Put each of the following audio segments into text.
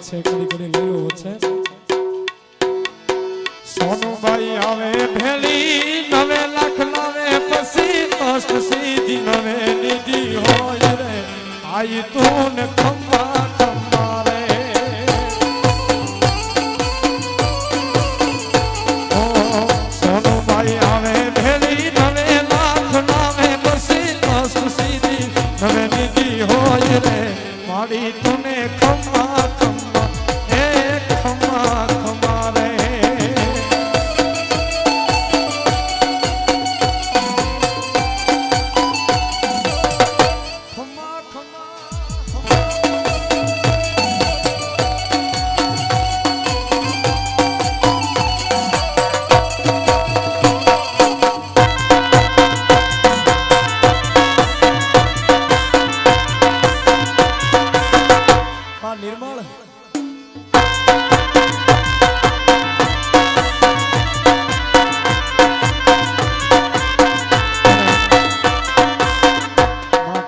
છે કડી કડી લેલો છે સોનુભાઈ આવે ભેલી 9 લાખ લાવે પછી કષ્ટ સીધી નવે નિધિ હોય રે આઈ તું ને ખંભા ખંભા રે ઓ સોનુભાઈ આવે ભેલી 9 લાખ લાવે પછી કષ્ટ સીધી નવે નિધિ હોય રે માડી તુને ખંભા ખંભા હે ખંભા ખંભા રે નિર્મળ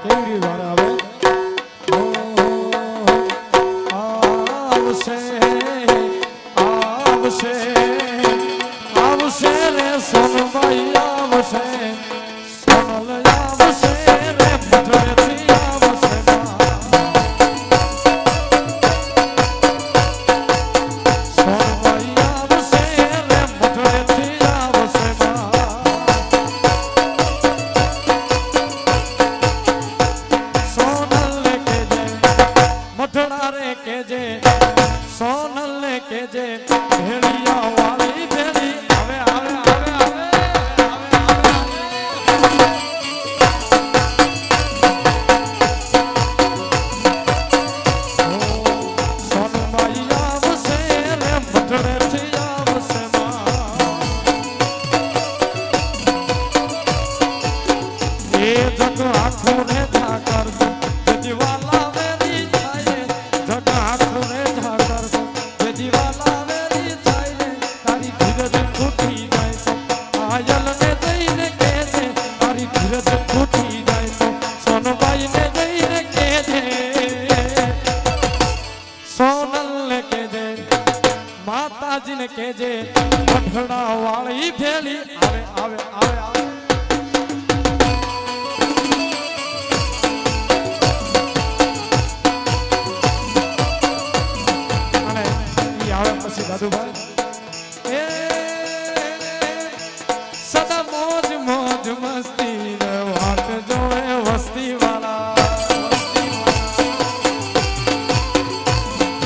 કેવી વાર આવે આવશે આવશે આવશે રે સોનભાઈ આવશે સોનલ આવશે રે ભદ્રથી આવશે સોનલ ને કેજે ભેળિયા વાળી ભેળી આવે આવે આવે આવે સોનભાઈ આવશે રે મઢડેથી આવશે એ જગ આખું ને ઠાકર દિવાલા વેરી થાય જગ આખું ને ઠાકર દિવાલા વેરી થાય તારી ધીરજ ખૂટી જાય આયલ ને જઈને કહેજે તારી ધીરજ ખૂટી જાય સોનભાઈ ને જઈને કહેજે સોનલ ને કહેજે માતાજી ને કહેજે મઠડા વાળી ભેળી આવે આવે આવે આવે દાદુભાઈ એ સદા મોજ મોજ મસ્તી ને વાત જોવે વસ્તી વાળા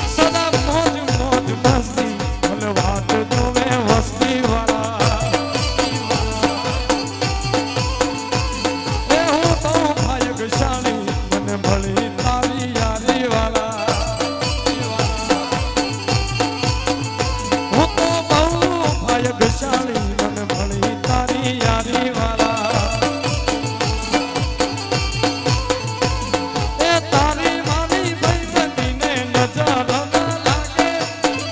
સદા મોજ મોજ મસ્તી ને વાત જોવે વસ્તી વાળા એ હું તો ભાગ્યશાળી મને મળી તારી યારી વાળા ભાગ્યશાળી મને મળી તારી યારી વાળા એ તારી મારી ભાઈ બનીને નજર ન લાગે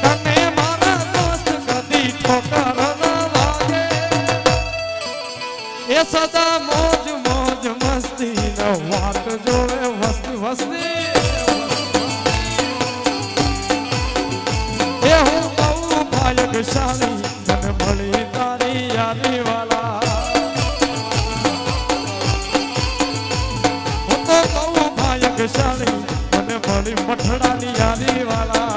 તને મારા દોસ્ત કદી ઠોકર ન લાગે એ સદા મોજ મોજ મસ્તી ન વાત જોવે વસ્તી વસ્તી એ હું બહુ ભાગ્યશાળી મળી તારી યારી વાલા હું તો બહુ ભાગ્યશાળી મને મળી મઠડાની યારી વાલા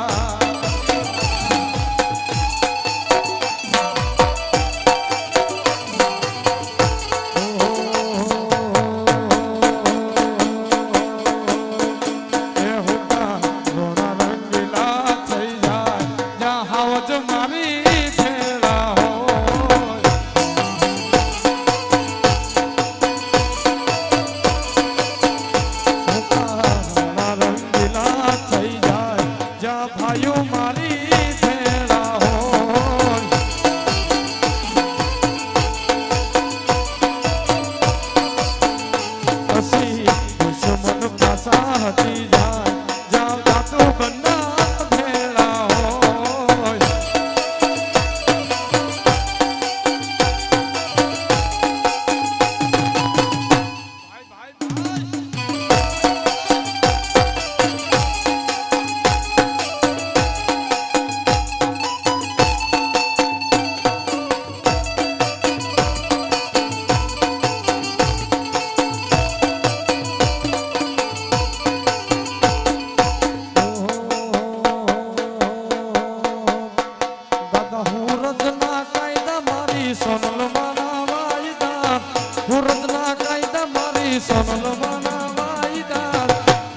માંથી સોનલ માના વાયદા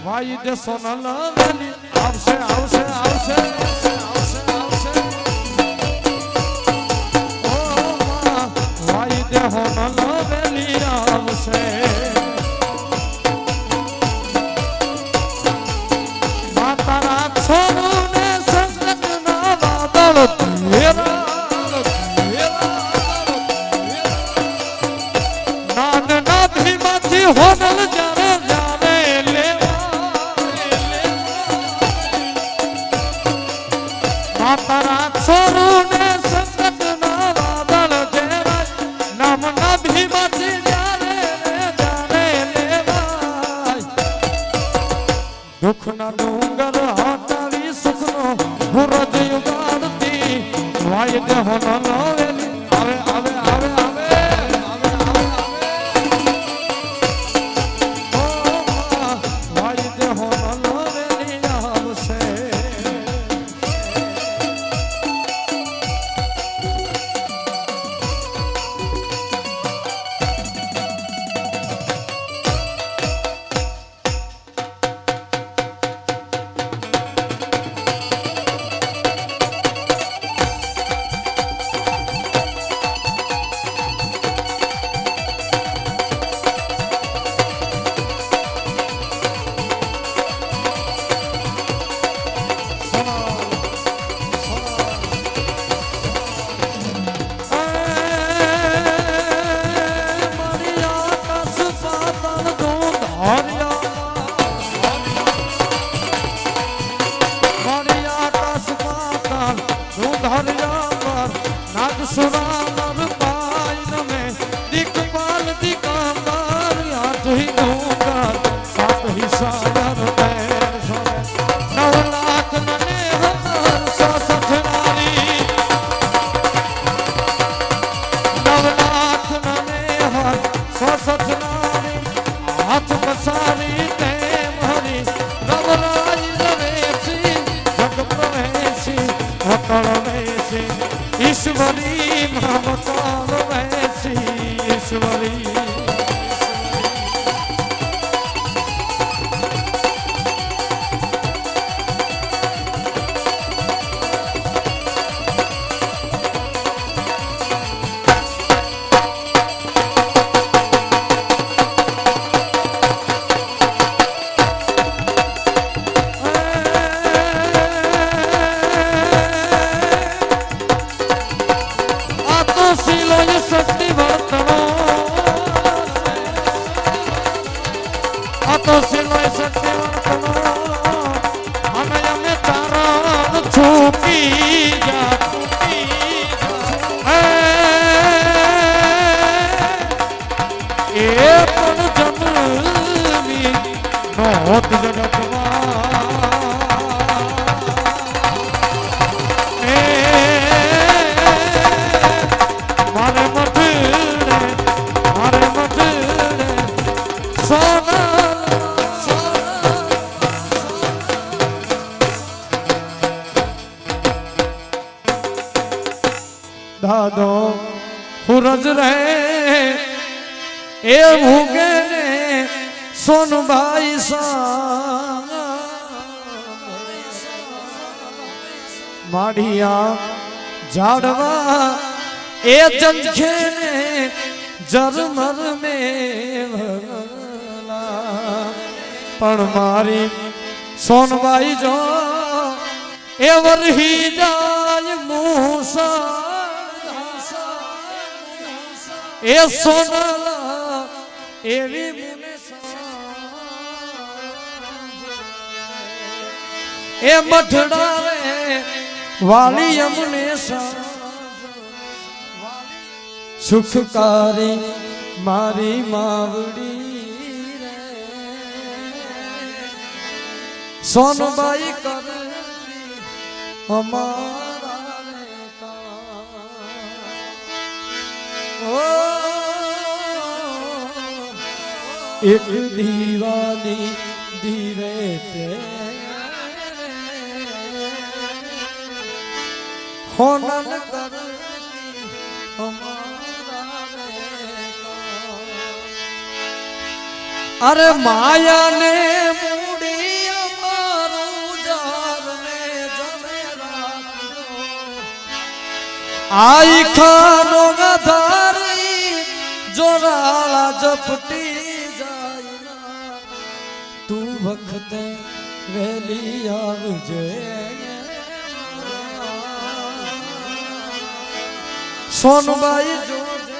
વાયદે સોનલ વેલી આવશે આવશે આવશે આવશે આવશે ઓ માં વાયદે હોનલ વેલી આવશે માતારા છોરું ને સંકટ ના વાદળ ઘેરા હોનલ જારે જારે માતારા છોરું ને સંકટ ના વાદળ જેવા નામ ના ભીમાંથી જારે જારે લેવાય દુઃખ ના ડુંગર હટાવી સુખનો હુરજ યુગાડતી વાયદે હોનલ વેલી આવે આવે આવે આવે ईश्वरी ममताल वैसी ईश्वरी दादो हुरज रहे ए भूगे ने सोन भाई सा माड़िया झाड़वा ए चंखे ने जरमर में भला पण मारी सोनबाई जो एवर ही जाय मूसा ए सोनला एवी मुने ए मठड़ा रे वाली यमुने सा सुखकारी मारी मावड़ी रे सोनबाई कर हमारा रे का ओ एक दीवानी दीवे ते होनन कर हमारा रे का અરે માયા ને મૂડી અમારું જારને જમે રાખજો આઈ ખાનો ગધારી જોરાળા ઝપટી જાય ના તું વખતે વેલી આવજે સોનબાઈ જોજે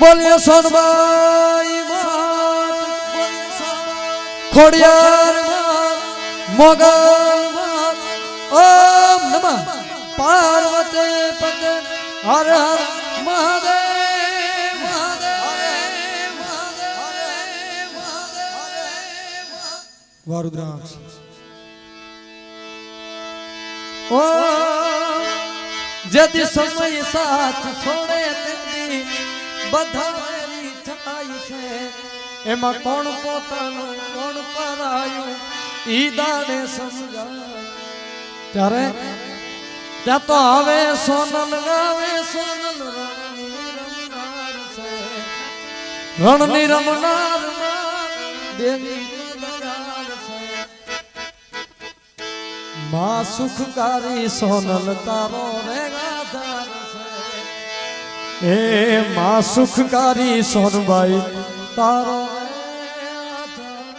બોલીએ સોનબાઈ ખોડિયાર મોગલ ઓમ નમઃ પાર્વતી પતે હર હર મહાદેવ વારુદ્રાક્ષ ઓ જદી સમય સાથ છોડે તેદી બધા વેરી થાય છે એમાં કોણ પોતાનું કોણ પરાયું ઈ દાડે સમજાય ત્યારે ત્યાં તો હવે સોનલ ગાવે સોનલ રમનાર છે રણની રમનાર દેવી માં સુખકારી સોનલ તારો રે આધાર છે એ માં સુખકારી સોનબાઈ તારો રે આધાર